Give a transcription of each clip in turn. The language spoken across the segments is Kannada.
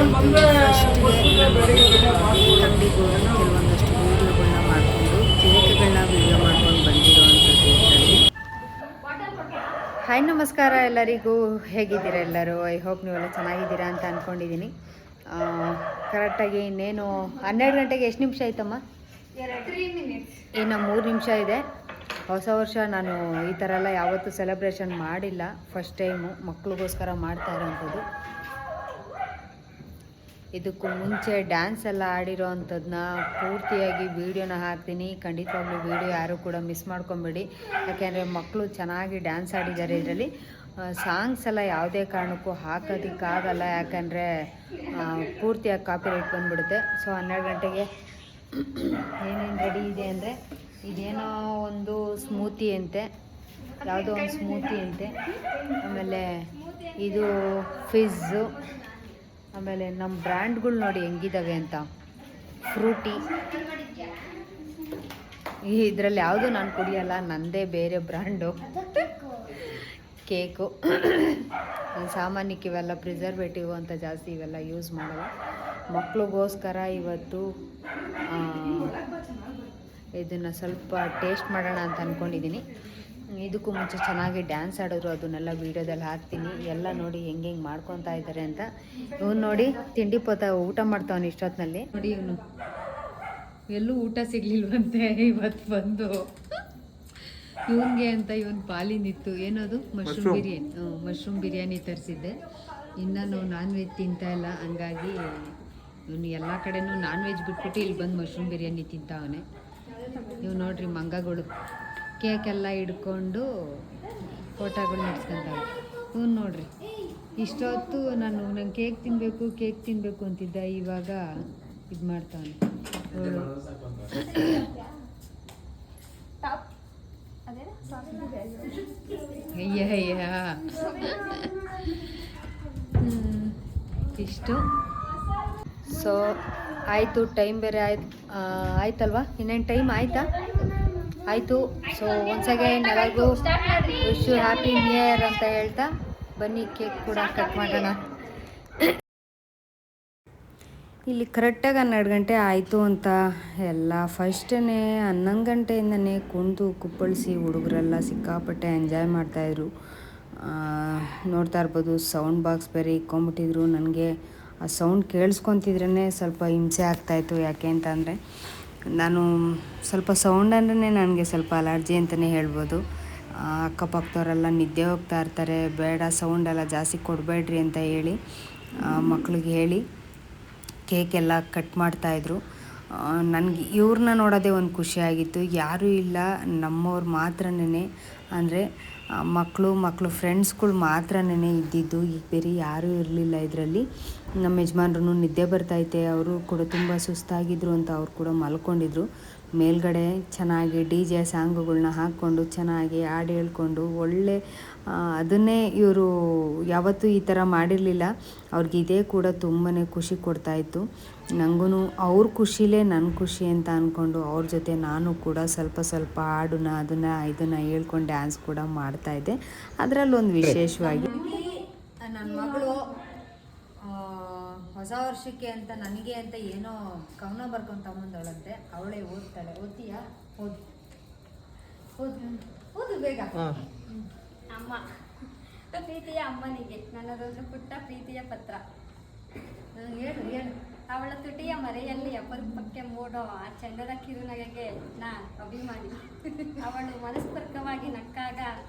ಅಂಗಡಿಗೂ ಕೆಲವೊಂದಷ್ಟು ವೀಡಿಯೋಗಳನ್ನ ಮಾಡಿಕೊಂಡು ಕೇಕ್ಗಳನ್ನ ವೀಡಿಯೋ ಮಾಡ್ಕೊಂಡು ಬಂದಿರುವಂಥದ್ದು ಇದರಲ್ಲಿ. ಹಾಯ್ ನಮಸ್ಕಾರ ಎಲ್ಲರಿಗೂ, ಹೇಗಿದ್ದೀರಾ ಎಲ್ಲರೂ? ಐ ಹೋಪ್ ನೀವೆಲ್ಲ ಚೆನ್ನಾಗಿದ್ದೀರಾ ಅಂತ ಅಂದ್ಕೊಂಡಿದ್ದೀನಿ. ಕರೆಕ್ಟಾಗಿ ಇನ್ನೇನು 12 ಗಂಟೆಗೆ ಎಷ್ಟು ನಿಮಿಷ ಆಯ್ತಮ್ಮ? 3 ಮಿನಿಟ್ಸ್. ಇನ್ನು 3 ನಿಮಿಷ ಇದೆ. ಹೊಸ ವರ್ಷ ನಾನು ಈ ಥರ ಎಲ್ಲ ಯಾವತ್ತೂ ಸೆಲೆಬ್ರೇಷನ್ ಮಾಡಿಲ್ಲ, ಫಸ್ಟ್ ಟೈಮು ಮಕ್ಳಿಗೋಸ್ಕರ ಮಾಡ್ತಾ ಇರೋವಂಥದ್ದು. ಇದಕ್ಕೂ ಮುಂಚೆ ಡ್ಯಾನ್ಸ್ ಎಲ್ಲ ಆಡಿರೋ ಅಂಥದ್ದನ್ನ ಪೂರ್ತಿಯಾಗಿ ವೀಡಿಯೋನ ಹಾಕ್ತೀನಿ. ಖಂಡಿತವಾಗ್ಲೂ ವೀಡಿಯೋ ಯಾರೂ ಕೂಡ ಮಿಸ್ ಮಾಡ್ಕೊಬೇಡಿ, ಯಾಕೆಂದರೆ ಮಕ್ಕಳು ಚೆನ್ನಾಗಿ ಡ್ಯಾನ್ಸ್ ಆಡಿದ್ದಾರೆ. ಇದರಲ್ಲಿ ಸಾಂಗ್ಸ್ ಎಲ್ಲ ಯಾವುದೇ ಕಾರಣಕ್ಕೂ ಹಾಕೋದಕ್ಕಾಗಲ್ಲ, ಯಾಕಂದರೆ ಪೂರ್ತಿಯಾಗಿ ಕಾಪಿರೈಟ್ ಬಂದುಬಿಡುತ್ತೆ. ಸೊ 12 ಗಂಟೆಗೆ ಏನೇನು ರೆಡಿ ಇದೆ ಅಂದರೆ, ಇದೇನೋ ಒಂದು ಸ್ಮೂತಿ ಅಂತೆ, ಯಾವುದೋ ಒಂದು ಸ್ಮೂತಿ ಅಂತೆ, ಆಮೇಲೆ ಇದು ಫಿಜ್ಜು, ಆಮೇಲೆ ನಮ್ಮ ಬ್ರ್ಯಾಂಡ್ಗಳು ನೋಡಿ ಹೆಂಗಿದ್ದಾವೆ ಅಂತ, ಫ್ರೂಟಿ. ಇದರಲ್ಲಿ ಯಾವುದು ನಾನು ಕುಡಿಯಲ್ಲ, ನನ್ನದೇ ಬೇರೆ ಬ್ರ್ಯಾಂಡು ಕೇಕು. ಸಾಮಾನ್ಯಕ್ಕೆ ಇವೆಲ್ಲ ಪ್ರಿಸರ್ವೇಟಿವ್ ಅಂತ ಜಾಸ್ತಿ ಇವೆಲ್ಲ ಯೂಸ್ ಮಾಡಲ್ಲ. ಮಕ್ಳಿಗೋಸ್ಕರ ಇವತ್ತು ಇದನ್ನು ಸ್ವಲ್ಪ ಟೇಸ್ಟ್ ಮಾಡೋಣ ಅಂತ ಅಂದ್ಕೊಂಡಿದ್ದೀನಿ. ಇದಕ್ಕೂ ಮುಂಚೆ ಚೆನ್ನಾಗಿ ಡ್ಯಾನ್ಸ್ ಆಡಿದ್ರು, ಅದನ್ನೆಲ್ಲ ವೀಡಿಯೋದಲ್ಲಿ ಹಾಕ್ತೀನಿ. ಎಲ್ಲ ನೋಡಿ ಹೆಂಗೆ ಮಾಡ್ಕೊತಾ ಇದ್ದಾರೆ ಅಂತ. ಇವನು ನೋಡಿ ತಿಂಡಿ ಪೋತ ಊಟ ಮಾಡ್ತಾವನು ಇಷ್ಟೊತ್ತಿನಲ್ಲಿ. ನೋಡಿ ಇವನು ಎಲ್ಲೂ ಊಟ ಸಿಗ್ಲಿಲ್ವಂತೆ ಇವತ್ತು ಬಂದು. ಇವನಿಗೆ ಅಂತ ಇವನ್ ಪಾಲಿನಿತ್ತು, ಏನದು ಮಶ್ರೂಮ್ ಬಿರಿಯಾನಿ. ಮಶ್ರೂಮ್ ಬಿರಿಯಾನಿ ತರಿಸಿದ್ದೆ. ಇನ್ನು ನಾವು ನಾನ್ ವೆಜ್ ತಿಂತಾ ಇಲ್ಲ, ಹಂಗಾಗಿ ಇವನು ಎಲ್ಲ ಕಡೆನೂ ನಾನ್ ವೆಜ್ ಬಿಟ್ಬಿಟ್ಟು ಇಲ್ಲಿ ಬಂದು ಮಶ್ರೂಮ್ ಬಿರಿಯಾನಿ ತಿಂತಾವನೆ. ಇವು ನೋಡ್ರಿ ಮಂಗಗಳು ಕೇಕೆಲ್ಲ ಹಿಡ್ಕೊಂಡು ಫೋಟೋಗಳು ನಡೆಸ್ಕೊಂತಾವೆ. ಇವ್ನು ನೋಡ್ರಿ ಇಷ್ಟೊತ್ತು ನಂಗೆ ಕೇಕ್ ತಿನ್ನಬೇಕು ಅಂತಿದ್ದ, ಇವಾಗ ಇದು ಮಾಡ್ತಾವನೆ. ಅಯ್ಯ ಇಷ್ಟು. ಸೊ ಆಯಿತು, ಟೈಮ್ ಬೇರೆ ಆಯ್ತಲ್ವಾ? ಇನ್ನೇನು ಟೈಮ್ ಆಯಿತಾ? ಆಯಿತು. ಸೊ ಒನ್ಸ್ ಅಗೇನ್ ಎಲ್ಲರಿಗೂ wish you happy new year ಅಂತ ಹೇಳ್ತಾ ಬನ್ನಿ ಕೇಕ್ ಕೂಡ ಕಟ್ ಮಾಡೋಣ. ಇಲ್ಲಿ ಕರೆಕ್ಟಾಗಿ 12 ಗಂಟೆ ಆಯಿತು ಅಂತ ಎಲ್ಲ ಫಸ್ಟೇ 11 ಗಂಟೆಯಿಂದನೇ ಕುಂತು ಕುಪ್ಪಳಿಸಿ ಹುಡುಗರೆಲ್ಲ ಸಿಕ್ಕಾಪಟ್ಟೆ ಎಂಜಾಯ್ ಮಾಡ್ತಾಯಿದ್ರು. ನೋಡ್ತಾ ಇರ್ಬೋದು, ಸೌಂಡ್ ಬಾಕ್ಸ್ ಬೇರೆ ಇಕ್ಕೊಂಬಿಟ್ಟಿದ್ರು. ನನಗೆ ಆ ಸೌಂಡ್ ಕೇಳಿಸ್ಕೊತಿದ್ರೇ ಸ್ವಲ್ಪ ಹಿಂಸೆ ಆಗ್ತಾಯಿತ್ತು. ಯಾಕೆ ಅಂತಂದರೆ ನಾನು ಸ್ವಲ್ಪ ಸೌಂಡ್ ಅಂದ್ರೆ ನನಗೆ ಸ್ವಲ್ಪ ಅಲರ್ಜಿ ಅಂತಲೇ ಹೇಳ್ಬೋದು. ಅಕ್ಕಪಕ್ಕದವರೆಲ್ಲ ನಿದ್ದೆ ಹೋಗ್ತಾ ಇರ್ತಾರೆ, ಬೇಡ ಸೌಂಡೆಲ್ಲ ಜಾಸ್ತಿ ಕೊಡಬೇಡ್ರಿ ಅಂತ ಹೇಳಿ ಮಕ್ಳಿಗೆ ಹೇಳಿ ಕೇಕೆಲ್ಲ ಕಟ್ ಮಾಡ್ತಾಯಿದ್ರು. ನನಗೆ ಇವ್ರನ್ನ ನೋಡೋದೇ ಒಂದು ಖುಷಿಯಾಗಿತ್ತು. ಯಾರೂ ಇಲ್ಲ, ನಮ್ಮವ್ರು ಮಾತ್ರನೇ, ಅಂದರೆ ಮಕ್ಕಳು ಫ್ರೆಂಡ್ಸ್ಗಳು ಮಾತ್ರನೇ ಇದ್ದಿದ್ದು. ಈಗ ಬೇರೆ ಯಾರೂ ಇರಲಿಲ್ಲ ಇದರಲ್ಲಿ. ನಮ್ಮ ಯಜಮಾನ್ರು ನಿದ್ದೆ ಬರ್ತೈತೆ, ಅವರು ಕೂಡ ತುಂಬ ಸುಸ್ತಾಗಿದ್ರು ಅಂತ ಅವ್ರು ಕೂಡ ಮಲ್ಕೊಂಡಿದ್ರು. ಮೇಲ್ಗಡೆ ಚೆನ್ನಾಗಿ DJ ಸಾಂಗುಗಳನ್ನ ಹಾಕ್ಕೊಂಡು ಚೆನ್ನಾಗಿ ಹಾಡು ಹೇಳ್ಕೊಂಡು ಒಳ್ಳೆ ಅದನ್ನೇ ಇವರು ಯಾವತ್ತೂ ಈ ಥರ ಮಾಡಿರಲಿಲ್ಲ. ಅವ್ರಿಗೆ ಇದೇ ಕೂಡ ತುಂಬಾ ಖುಷಿ ಕೊಡ್ತಾಯಿತ್ತು. ನನಗೂ ಅವ್ರ ಖುಷಿಲೇ ನನ್ನ ಖುಷಿ ಅಂತ ಅಂದ್ಕೊಂಡು ಅವ್ರ ಜೊತೆ ನಾನು ಕೂಡ ಸ್ವಲ್ಪ ಇದನ್ನು ಹೇಳ್ಕೊಂಡು ಡ್ಯಾನ್ಸ್ ಕೂಡ ಮಾಡ್ತಾಯಿದ್ದೆ. ಅದರಲ್ಲೊಂದು ವಿಶೇಷವಾಗಿ ನನ್ನ ಮಗಳು ಹೊಸ ವರ್ಷಕ್ಕೆ ಅಂತ ನನಗೆ ಅಂತ ಏನೋ ಕವನ ಬರ್ಕೊಂಡು ತಗೊಂಬಂದವಳಂತೆ. ಅವಳೇ ಓದ್ತಾಳೆ. ಓದ್ತೀಯಾ? ಓದು ಬೇಗ. ಅಮ್ಮ ಪ್ರೀತಿಯ ಅಮ್ಮನಿಗೆ ನನ್ನದೊಂದು ಪುಟ್ಟ ಪ್ರೀತಿಯ ಪತ್ರ. ಹೇಳು. ಅವಳ ತುಟಿಯ ಮರೆಯಲ್ಲಿ ಅಪರೂಪಕ್ಕೆ ಮೂಡೋ ಆ ಚಂದದ ಕಿರುನಗೆಗೆ ನಾ ಅಭಿಮಾನಿ. ಅವಳು ಮನಸ್ಪರ್ಕವಾಗಿ ನಕ್ಕಾಗ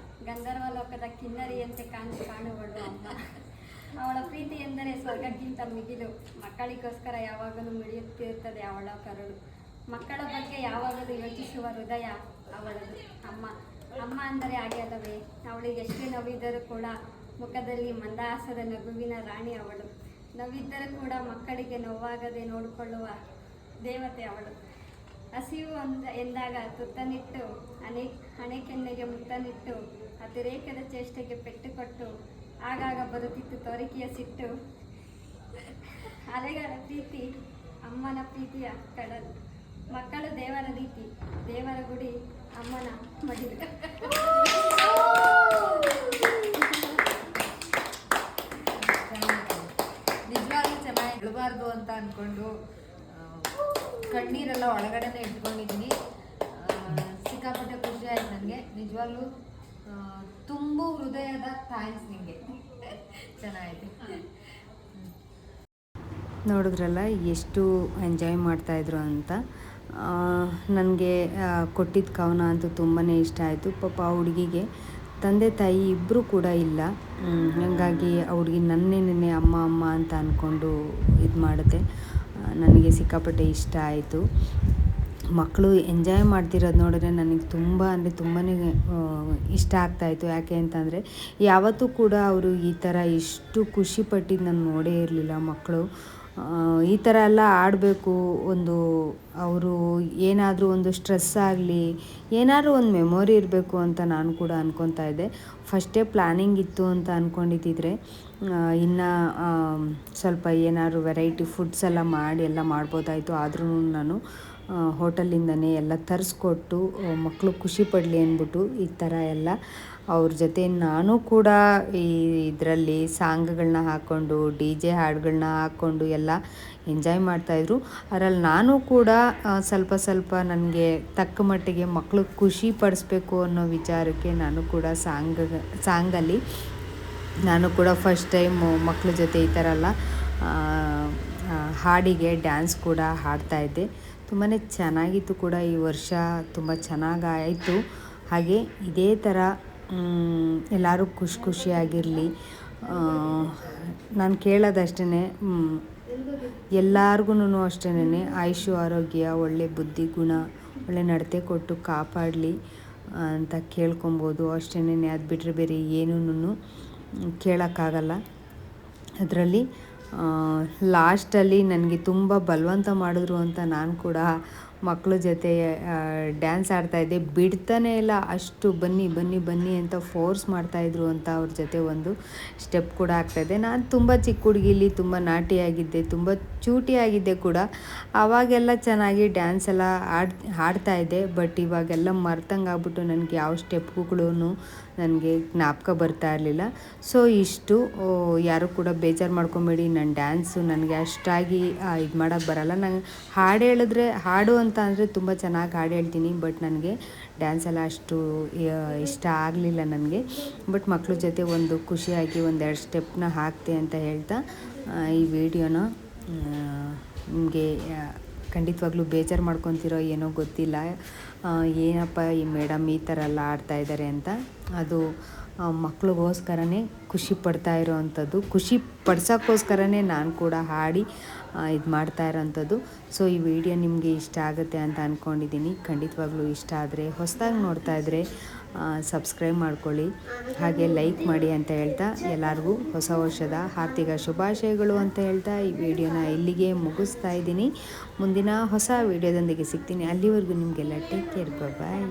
ಗಂಧರ್ವ ಲೋಕದ ಕಿನ್ನರಿಯಂತೆ ಕಾಣುವಳು ಅಮ್ಮ. ಅವಳ ಪ್ರೀತಿ ಎಂದರೆ ಸ್ವರ್ಗಕ್ಕಿಂತ ಮಿಗಿಲು. ಮಕ್ಕಳಿಗೋಸ್ಕರ ಯಾವಾಗಲೂ ಮಿಡಿಯುತ್ತಿರುತ್ತದೆ ಅವಳ ಕರುಳು. ಮಕ್ಕಳ ಬಗ್ಗೆ ಯಾವಾಗಲೂ ಯೋಚಿಸುವ ಹೃದಯ ಅವಳದು. ಅಮ್ಮ ಅಂದರೆ ಹಾಗೆ ಅಲ್ಲವೇ? ಅವಳಿಗೆ ಎಷ್ಟೇ ನೋವಿದ್ದರೂ ಕೂಡ ಮುಖದಲ್ಲಿ ಮಂದಹಾಸದ ನಗುವಿನ ರಾಣಿ ಅವಳು. ನೋವಿದ್ದರೂ ಕೂಡ ಮಕ್ಕಳಿಗೆ ನೋವಾಗದೆ ನೋಡಿಕೊಳ್ಳುವ ದೇವತೆ ಅವಳು. ಹಸಿವು ಎಂದಾಗ ತುತ್ತನಿಟ್ಟು ಹಣೆಕೆನ್ನೆಗೆ ಮುತ್ತನಿಟ್ಟು ಅತಿರೇಕದ ಚೇಷ್ಟೆಗೆ ಪೆಟ್ಟುಕೊಟ್ಟು ಆಗಾಗ ಬರುತ್ತಿತ್ತು ತೋರಿಕೆಯ ಸಿಟ್ಟು. ಅಲೆಗಳ ಪ್ರೀತಿ ಅಮ್ಮನ ಪ್ರೀತಿಯ ಕಡಲು. ಮಕ್ಕಳು ದೇವರ ರೀತಿ, ದೇವರ ಗುಡಿ ಅಮ್ಮನ ಮಡಿಲು. ನಿಜವಾಗ್ಲೂ ಚೆನ್ನಾಗಿದೆ. ಬಿಡಬಾರ್ದು ಅಂತ ಅಂದ್ಕೊಂಡು ಕಣ್ಣೀರೆಲ್ಲ ಒಳಗಡೆನೆ ಇಟ್ಕೊಂಡಿದ್ದೀನಿ. ಸಿಕ್ಕಾಪಟ್ಟೆ ಖುಷಿ ಆಯ್ತು ನನಗೆ, ನಿಜವಾಗ್ಲೂ ತುಂಬ ಹೃದಯದ ಥ್ಯಾಂಕ್ಸ್ ನಿಮಗೆ. ಚೆನ್ನಾಗಿದೆ. ನೋಡಿದ್ರಲ್ಲ ಎಷ್ಟು ಎಂಜಾಯ್ ಮಾಡ್ತಾಯಿದ್ರು ಅಂತ. ನನಗೆ ಕೊಟ್ಟಿದ್ದ ಕವನ ಅಂತೂ ತುಂಬಾ ಇಷ್ಟ ಆಯಿತು. ಪಾಪ ಆ ಹುಡುಗಿಗೆ ತಂದೆ ತಾಯಿ ಇಬ್ಬರೂ ಕೂಡ ಇಲ್ಲ, ಹಾಗಾಗಿ ಆ ಹುಡುಗಿ ನನ್ನೇನೆ ಅಮ್ಮ ಅಮ್ಮ ಅಂತ ಅಂದ್ಕೊಂಡು ಇದು ಮಾಡುತ್ತೆ. ನನಗೆ ಸಿಕ್ಕಾಪಟ್ಟೆ ಇಷ್ಟ ಆಯಿತು. ಮಕ್ಕಳು ಎಂಜಾಯ್ ಮಾಡ್ತಿರೋದು ನೋಡಿದ್ರೆ ನನಗೆ ತುಂಬ ಅಂದರೆ ತುಂಬಾ ಇಷ್ಟ ಆಗ್ತಾಯಿತ್ತು. ಯಾಕೆ ಅಂತಂದರೆ ಯಾವತ್ತೂ ಕೂಡ ಅವರು ಈ ಥರ ಇಷ್ಟು ಖುಷಿ ಪಟ್ಟಿದ್ದು ನಾನು ನೋಡೇ ಇರಲಿಲ್ಲ. ಮಕ್ಕಳು ಈ ಥರ ಎಲ್ಲ ಆಡಬೇಕು, ಒಂದು ಅವರು ಏನಾದರೂ ಒಂದು ಸ್ಟ್ರೆಸ್ ಆಗಲಿ, ಏನಾದರೂ ಒಂದು ಮೆಮೊರಿ ಇರಬೇಕು ಅಂತ ನಾನು ಕೂಡ ಅಂದ್ಕೊತಾ ಇದ್ದೆ. ಫಸ್ಟೇ ಪ್ಲ್ಯಾನಿಂಗ್ ಇತ್ತು ಅಂತ ಅಂದ್ಕೊಂಡಿದ್ದಿದ್ರೆ ಇನ್ನು ಸ್ವಲ್ಪ ಏನಾದ್ರು ವೆರೈಟಿ ಫುಡ್ಸ್ ಎಲ್ಲ ಮಾಡಿ ಎಲ್ಲ ಮಾಡ್ಬೋದಾಯಿತು. ಆದ್ರೂ ನಾನು ಹೋಟೆಲಿಂದನೇ ಎಲ್ಲ ತರಿಸ್ಕೊಟ್ಟು ಮಕ್ಕಳು ಖುಷಿ ಪಡಲಿ ಅಂದ್ಬಿಟ್ಟು ಈ ಥರ ಎಲ್ಲ ಅವ್ರ ಜೊತೆ ನಾನು ಕೂಡ ಈ ಇದರಲ್ಲಿ ಸಾಂಗ್ಗಳನ್ನ ಹಾಕ್ಕೊಂಡು DJ ಹಾಡುಗಳನ್ನ ಹಾಕ್ಕೊಂಡು ಎಲ್ಲ ಎಂಜಾಯ್ ಮಾಡ್ತಾಯಿದ್ರು. ಅದರಲ್ಲಿ ನಾನು ಕೂಡ ಸ್ವಲ್ಪ ನನಗೆ ತಕ್ಕ ಮಟ್ಟಿಗೆ ಮಕ್ಕಳು ಖುಷಿ ಪಡಿಸ್ಬೇಕು ಅನ್ನೋ ವಿಚಾರಕ್ಕೆ ನಾನು ಕೂಡ ಸಾಂಗಲ್ಲಿ ನಾನು ಕೂಡ ಫಸ್ಟ್ ಟೈಮು ಮಕ್ಕಳ ಜೊತೆ ಈ ಥರ ಎಲ್ಲ ಹಾಡಿಗೆ ಡ್ಯಾನ್ಸ್ ಕೂಡ ಹಾಡ್ತಾಯಿದ್ದೆ. ತುಂಬಾ ಚೆನ್ನಾಗಿತ್ತು ಕೂಡ. ಈ ವರ್ಷ ತುಂಬ ಚೆನ್ನಾಗಾಯಿತು. ಹಾಗೆ ಇದೇ ಥರ ಎಲ್ಲರೂ ಖುಷಿಯಾಗಿರಲಿ. ನಾನು ಕೇಳೋದಷ್ಟೇ, ಎಲ್ಲರಿಗೂ ಅಷ್ಟೇ ಆಯುಷು ಆರೋಗ್ಯ, ಒಳ್ಳೆ ಬುದ್ಧಿ ಗುಣ, ಒಳ್ಳೆ ನಡತೆ ಕೊಟ್ಟು ಕಾಪಾಡಲಿ ಅಂತ ಕೇಳ್ಕೊಬೋದು ಅಷ್ಟೇ. ಅದು ಬಿಟ್ಟರೆ ಬೇರೆ ಏನೂ ಕೇಳೋಕ್ಕಾಗಲ್ಲ. ಅದರಲ್ಲಿ ಲಾಸ್ಟಲ್ಲಿ ನನಗೆ ತುಂಬ ಬಲವಂತ ಮಾಡಿದ್ರು ಅಂತ ನಾನು ಕೂಡ ಮಕ್ಕಳ ಜೊತೆ ಡ್ಯಾನ್ಸ್ ಆಡ್ತಾಯಿದ್ದೆ. ಬಿಡ್ತಾನೆ ಇಲ್ಲ, ಅಷ್ಟು ಬನ್ನಿ ಅಂತ ಫೋರ್ಸ್ ಮಾಡ್ತಾಯಿದ್ರು ಅಂತ ಅವ್ರ ಜೊತೆ ಒಂದು ಸ್ಟೆಪ್ ಕೂಡ ಆಗ್ತಾಯಿದ್ದೆ. ನಾನು ತುಂಬ ಚಿಕ್ಕ ಹುಡುಗಿಲಿ ತುಂಬ ನಾಟಿಯಾಗಿದ್ದೆ, ತುಂಬ ಚೂಟಿಯಾಗಿದ್ದೆ ಕೂಡ. ಆವಾಗೆಲ್ಲ ಚೆನ್ನಾಗಿ ಡ್ಯಾನ್ಸ್ ಎಲ್ಲ ಹಾಡ್ತಾಯಿದ್ದೆ. ಬಟ್ ಇವಾಗೆಲ್ಲ ಮರ್ತಂಗೆ ಆಗ್ಬಿಟ್ಟು ನನಗೆ ಯಾವ ಸ್ಟೆಪ್ಗಳು ನನಗೆ ಜ್ಞಾಪಕ ಬರ್ತಾ ಇರಲಿಲ್ಲ. ಸೊ ಇಷ್ಟು, ಯಾರು ಕೂಡ ಬೇಜಾರು ಮಾಡ್ಕೊಬೇಡಿ. ನನ್ನ ಡ್ಯಾನ್ಸು ನನಗೆ ಅಷ್ಟಾಗಿ ಇದು ಮಾಡೋಕ್ಕೆ ಬರೋಲ್ಲ. ನಂಗೆ ಹಾಡು ಅಂತ ಅಂದರೆ ತುಂಬ ಚೆನ್ನಾಗಿ ಹಾಡು ಹೇಳ್ತೀನಿ. ಬಟ್ ನನಗೆ ಡ್ಯಾನ್ಸ್ ಎಲ್ಲ ಅಷ್ಟು ಇಷ್ಟ ಆಗಲಿಲ್ಲ ನನಗೆ. ಬಟ್ ಮಕ್ಕಳ ಜೊತೆ ಒಂದು ಖುಷಿಯಾಗಿ ಒಂದೆರಡು ಸ್ಟೆಪ್ನ ಹಾಕ್ತೆ ಅಂತ ಹೇಳ್ತಾ ಈ ವಿಡಿಯೋನ ನಿಮಗೆ ಖಂಡಿತವಾಗ್ಲೂ ಬೇಜಾರು ಮಾಡ್ಕೊತಿರೋ ಏನೋ ಗೊತ್ತಿಲ್ಲ. ಏನಪ್ಪ ಈ ಮೇಡಮ್ ಈ ಥರ ಎಲ್ಲ ಆಡ್ತಾಯಿದ್ದಾರೆ ಅಂತ. ಅದು ಮಕ್ಳಿಗೋಸ್ಕರನೇ ಖುಷಿ ಪಡ್ತಾ ಇರೋವಂಥದ್ದು, ಖುಷಿ ಪಡ್ಸೋಕ್ಕೋಸ್ಕರನೇ ನಾನು ಕೂಡ ಹಾಡಿ ಇದು ಮಾಡ್ತಾ ಇರೋವಂಥದ್ದು. ಸೊ ಈ ವಿಡಿಯೋ ನಿಮಗೆ ಇಷ್ಟ ಆಗುತ್ತೆ ಅಂತ ಅಂದ್ಕೊಂಡಿದ್ದೀನಿ. ಖಂಡಿತವಾಗ್ಲೂ ಇಷ್ಟ ಆದರೆ ಹೊಸದಾಗಿ ನೋಡ್ತಾ ಇದ್ದರೆ ಸಬ್ಸ್ಕ್ರೈಬ್ ಮಾಡ್ಕೊಳ್ಳಿ, ಹಾಗೆ ಲೈಕ್ ಮಾಡಿ ಅಂತ ಹೇಳ್ತಾ ಎಲ್ಲರಿಗೂ ಹೊಸ ವರ್ಷದ ಆರ್ಥಿಕ ಶುಭಾಶಯಗಳು ಅಂತ ಹೇಳ್ತಾ ಈ ವಿಡಿಯೋನ ಇಲ್ಲಿಗೆ ಮುಗಿಸ್ತಾ ಇದ್ದೀನಿ. ಮುಂದಿನ ಹೊಸ ವಿಡಿಯೋದೊಂದಿಗೆ ಸಿಗ್ತೀನಿ. ಅಲ್ಲಿವರೆಗೂ ನಿಮಗೆಲ್ಲ ಟೇಕ್ ಕೇರ್, ಬಾಯ್.